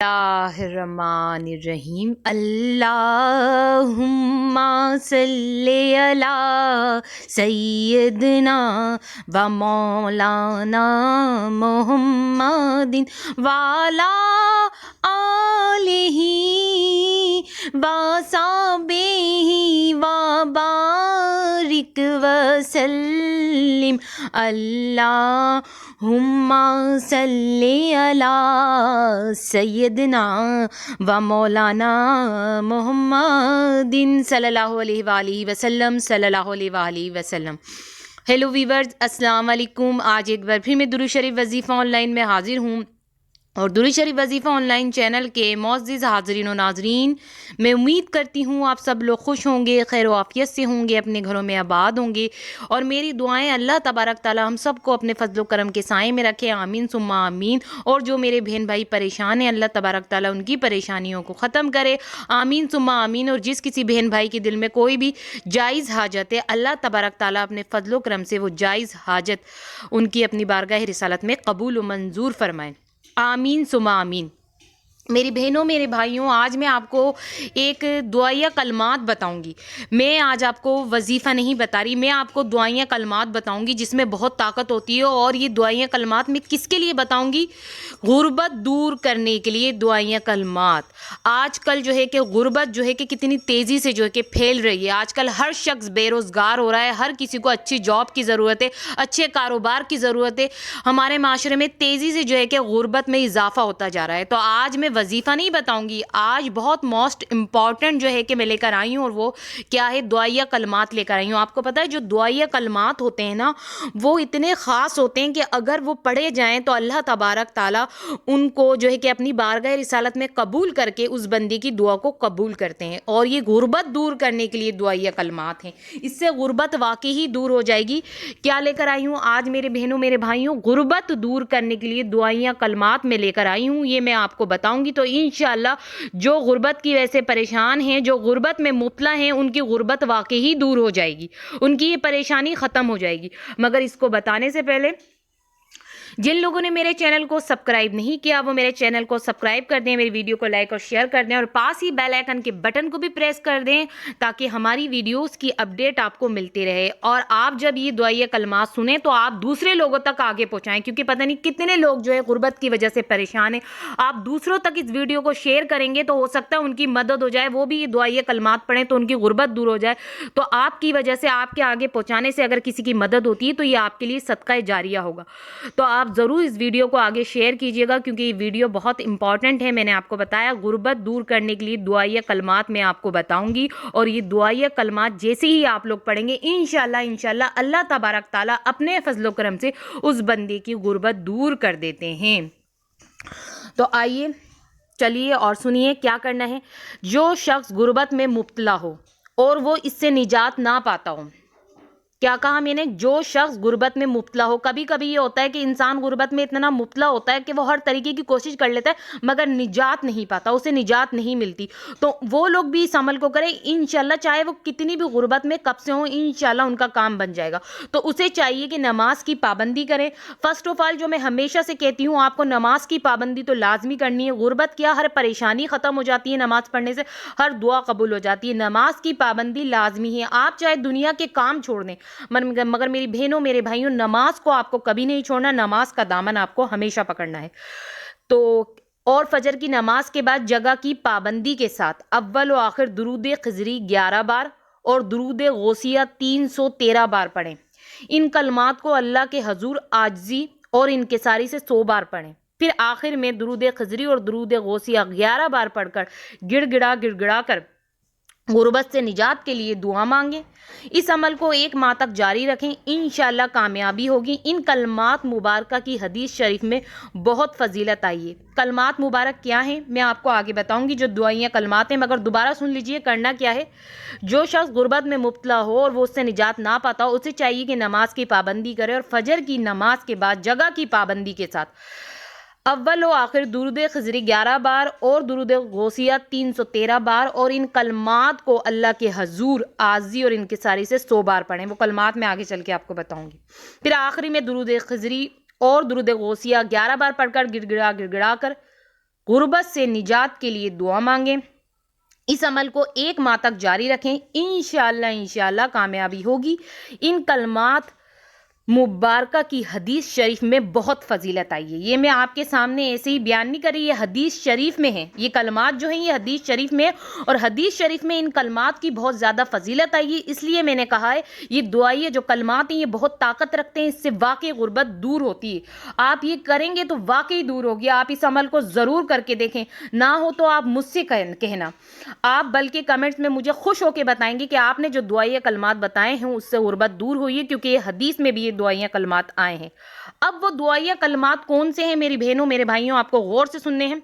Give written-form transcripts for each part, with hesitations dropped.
اللہ الرحمن الرحیم اللہم صلی علی سیدنا و مولانا محمد وعلی آلہ و صحبہ و بارک وسلم اللہم صلی علی سیدنا و مولانا محمد صلی اللہ علیہ وآلہ وسلم ہیلو ویورز، السلام علیکم۔ آج ایک بار پھر میں درود شریف وظیفہ آن لائن میں حاضر ہوں، اور درود شریف وظیفہ آن لائن چینل کے معزز حاضرین و ناظرین، میں امید کرتی ہوں آپ سب لوگ خوش ہوں گے، خیر و عافیت سے ہوں گے، اپنے گھروں میں آباد ہوں گے، اور میری دعائیں اللہ تبارک تعالی ہم سب کو اپنے فضل و کرم کے سائے میں رکھے، آمین ثم آمین۔ اور جو میرے بہن بھائی پریشان ہیں، اللہ تبارک تعالی ان کی پریشانیوں کو ختم کرے، آمین ثم آمین۔ اور جس کسی بہن بھائی کے دل میں کوئی بھی جائز حاجت ہے، اللہ تبارک تعالی اپنے فضل و کرم سے وہ جائز حاجت ان کی اپنی بارگاہ رسالت میں قبول و منظور فرمائیں، آمین ثم آمین۔ میری بہنوں، میرے بھائیوں، آج میں آپ کو ایک دعائیہ کلمات بتاؤں گی۔ میں آج آپ کو وظیفہ نہیں بتا رہی، میں آپ کو دعائیہ کلمات بتاؤں گی جس میں بہت طاقت ہوتی ہے۔ اور یہ دعائیہ کلمات میں کس کے لیے بتاؤں گی؟ غربت دور کرنے کے لیے دعائیہ کلمات۔ آج کل جو ہے کہ غربت جو ہے کہ کتنی تیزی سے جو ہے کہ پھیل رہی ہے۔ آج کل ہر شخص بے روزگار ہو رہا ہے، ہر کسی کو اچھی جاب کی ضرورت ہے، اچھے کاروبار کی ضرورت ہے۔ ہمارے معاشرے میں تیزی سے جو ہے کہ غربت میں اضافہ ہوتا جا رہا ہے۔ تو آج میں وظیفہ نہیں بتاؤں گی، آج بہت موسٹ امپورٹنٹ جو ہے کہ میں لے کر آئی ہوں، اور وہ کیا ہے؟ دعائیہ کلمات لے کر آئی ہوں۔ آپ کو پتہ ہے جو دعائیہ کلمات ہوتے ہیں نا، وہ اتنے خاص ہوتے ہیں کہ اگر وہ پڑھے جائیں تو اللہ تبارک تعالیٰ ان کو جو ہے کہ اپنی بارگاہ رسالت میں قبول کر کے اس بندے کی دعا کو قبول کرتے ہیں۔ اور یہ غربت دور کرنے کے لیے دعائیہ کلمات ہیں، اس سے غربت واقعی ہی دور ہو جائے گی۔ کیا لے کر آئی ہوں آج میرے بہنوں، میرے بھائیوں؟ غربت دور کرنے کے لیے دعائیہ کلمات میں لے کر آئی ہوں، یہ میں آپ کو بتاؤں گی۔ تو انشاءاللہ جو غربت کی وجہ سے پریشان ہیں، جو غربت میں مبتلا ہیں، ان کی غربت واقعی ہی دور ہو جائے گی، ان کی یہ پریشانی ختم ہو جائے گی۔ مگر اس کو بتانے سے پہلے جن لوگوں نے میرے چینل کو سبسکرائب نہیں کیا، وہ میرے چینل کو سبسکرائب کر دیں، میری ویڈیو کو لائک اور شیئر کر دیں، اور پاس ہی بیل آئیکن کے بٹن کو بھی پریس کر دیں تاکہ ہماری ویڈیوز کی اپڈیٹ آپ کو ملتی رہے۔ اور آپ جب یہ دعائیہ کلمات سنیں تو آپ دوسرے لوگوں تک آگے پہنچائیں، کیونکہ پتہ نہیں کتنے لوگ جو ہے غربت کی وجہ سے پریشان ہیں۔ آپ دوسروں تک اس ویڈیو کو شیئر کریں گے تو ہو سکتا ہے ان کی مدد ہو جائے، وہ بھی یہ دعائیہ کلمات پڑھیں تو ان کی غربت دور ہو جائے۔ تو آپ کی وجہ سے، آپ کے آگے پہنچانے سے اگر کسی کی مدد ہوتی ہے تو یہ آپ کے لیے صدقہ جاریہ ہوگا۔ تو آپ ضرور اس ویڈیو کو آگے شیئر کیجئے گا، کیونکہ یہ ویڈیو بہت امپورٹنٹ ہے۔ میں نے آپ کو بتایا غربت دور کرنے کے لیے دعائیہ کلمات میں آپ کو بتاؤں گی، اور یہ دعائیہ کلمات جیسے ہی آپ لوگ پڑھیں گے انشاءاللہ اللہ تبارک تعالیٰ اپنے فضل و کرم سے اس بندے کی غربت دور کر دیتے ہیں۔ تو آئیے چلیے اور سنیے کیا کرنا ہے۔ جو شخص غربت میں مبتلا ہو اور وہ اس سے نجات نہ پاتا ہو، کیا کہا میں نے؟ جو شخص غربت میں مبتلا ہو۔ کبھی کبھی یہ ہوتا ہے کہ انسان غربت میں اتنا مبتلا ہوتا ہے کہ وہ ہر طریقے کی کوشش کر لیتا ہے مگر نجات نہیں پاتا، اسے نجات نہیں ملتی۔ تو وہ لوگ بھی اس عمل کو کریں انشاءاللہ، چاہے وہ کتنی بھی غربت میں کب سے ہوں، انشاءاللہ ان کا کام بن جائے گا۔ تو اسے چاہیے کہ نماز کی پابندی کریں۔ فرسٹ آف آل جو میں ہمیشہ سے کہتی ہوں آپ کو، نماز کی پابندی تو لازمی کرنی ہے۔ غربت کیا، ہر پریشانی ختم ہو جاتی ہے نماز پڑھنے سے، ہر دعا قبول ہو جاتی ہے۔ نماز کی پابندی لازمی ہے۔ آپ چاہے دنیا کے کام چھوڑ دیں مگر میری بہنوں، میرے بھائیوں، نماز کو آپ کو کبھی نہیں چھوڑنا، نماز کا دامن آپ کو ہمیشہ پکڑنا ہے۔ تو اور فجر کی نماز کے بعد جگہ کی پابندی کے ساتھ اول و آخر درود خضری 11 بار اور درود غوثیہ 313 بار پڑھیں۔ ان کلمات کو اللہ کے حضور عاجزی اور انکساری سے 100 بار پڑھیں۔ پھر آخر میں درود خضری اور درود غوثیہ 11 بار پڑھ کر گڑ گڑا کر غربت سے نجات کے لیے دعا مانگیں۔ اس عمل کو 1 ماہ تک جاری رکھیں، انشاءاللہ کامیابی ہوگی۔ ان کلمات مبارکہ کی حدیث شریف میں بہت فضیلت آئی ہے۔ کلمات مبارک کیا ہیں میں آپ کو آگے بتاؤں گی، جو دعائیہ کلمات ہیں، مگر دوبارہ سن لیجئے کرنا کیا ہے۔ جو شخص غربت میں مبتلا ہو اور وہ اس سے نجات نہ پاتا ہو، اسے چاہیے کہ نماز کی پابندی کرے، اور فجر کی نماز کے بعد جگہ کی پابندی کے ساتھ اول و آخر درود خضری 11 بار اور درود غوثیہ 313 بار، اور ان کلمات کو اللہ کے حضور عاجزی اور انکساری سے 100 بار پڑھیں۔ وہ کلمات میں آگے چل کے آپ کو بتاؤں گی۔ پھر آخری میں درود خضری اور درود غوثیہ 11 بار پڑھ کر گڑ گڑا کر غربت سے نجات کے لیے دعا مانگیں۔ اس عمل کو 1 ماہ تک جاری رکھیں، انشاءاللہ کامیابی ہوگی۔ ان کلمات مبارکہ کی حدیث شریف میں بہت فضیلت آئی ہے۔ یہ میں آپ کے سامنے ایسے ہی بیان نہیں کر رہی، یہ حدیث شریف میں ہے، یہ کلمات جو ہیں یہ حدیث شریف میں، اور حدیث شریف میں ان کلمات کی بہت زیادہ فضیلت آئی ہے، اس لیے میں نے کہا ہے یہ دعائیہ جو کلمات ہیں یہ بہت طاقت رکھتے ہیں، اس سے واقعی غربت دور ہوتی ہے۔ آپ یہ کریں گے تو واقعی دور ہوگی۔ آپ اس عمل کو ضرور کر کے دیکھیں، نہ ہو تو آپ مجھ سے کہنا، آپ بلکہ کمنٹس میں مجھے خوش ہو کے بتائیں گے کہ آپ نے جو دعائیہ کلمات بتائے ہیں اس سے غربت دور ہوئی ہے، کیونکہ یہ حدیث میں بھی یہ دعائیہ کلمات آئے ہیں۔ اب وہ دعائیہ کلمات کون سے ہیں میری بہنوں میرے بھائیوں، آپ کو غور سے سننے ہیں۔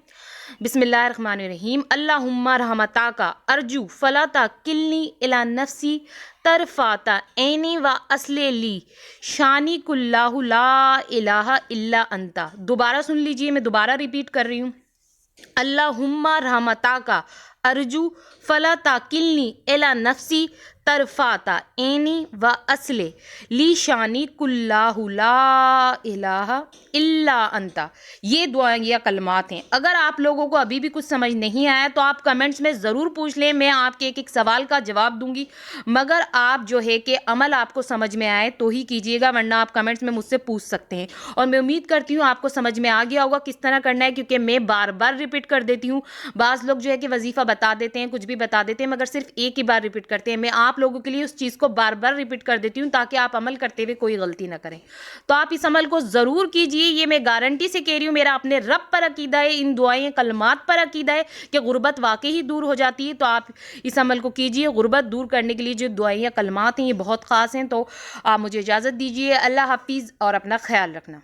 بسم اللہ الرحمن الرحیم۔ اللہم رحمتاک ارجو فلا تکلنی الی نفسی طرفۃ عین واصلح لی شانی کلہ لا الہ الا انت۔ دوبارہ سن لیجئے، میں دوبارہ ریپیٹ کر رہی ہوں۔ اللہم رحمتاک ارجو فلا تکلنی الی نفسی طرفۃ عین واصلح لی شانی کلہ لا الہ الا انت۔ یہ دعائیہ کلمات ہیں۔ اگر آپ لوگوں کو ابھی بھی کچھ سمجھ نہیں آیا تو آپ کمنٹس میں ضرور پوچھ لیں، میں آپ کے ایک سوال کا جواب دوں گی، مگر آپ جو ہے کہ عمل آپ کو سمجھ میں آئے تو ہی کیجیے گا، ورنہ آپ کمنٹس میں مجھ سے پوچھ سکتے ہیں۔ اور میں امید کرتی ہوں آپ کو سمجھ میں آ گیا ہوگا کس طرح کرنا ہے، کیونکہ میں بار بار ریپیٹ کر دیتی ہوں۔ بعض لوگ جو ہے کہ وظیفہ بتا دیتے ہیں، کچھ بھی بتا دیتے ہیں، مگر صرف ایک ہی بار ریپیٹ کرتے ہیں۔ میں آپ لوگوں کے لیے اس چیز کو بار بار ریپیٹ کر دیتی ہوں تاکہ آپ عمل کرتے ہوئے کوئی غلطی نہ کریں۔ تو آپ اس عمل کو ضرور کیجئے، یہ میں گارنٹی سے کہہ رہی ہوں، میرا اپنے رب پر عقیدہ ہے، ان دعائیں کلمات پر عقیدہ ہے کہ غربت واقعی ہی دور ہو جاتی ہے۔ تو آپ اس عمل کو کیجئے۔ غربت دور کرنے کے لیے جو دعائیں کلمات ہیں یہ بہت خاص ہیں۔ تو آپ مجھے اجازت دیجئے۔ اللہ حافظ اور اپنا خیال رکھنا۔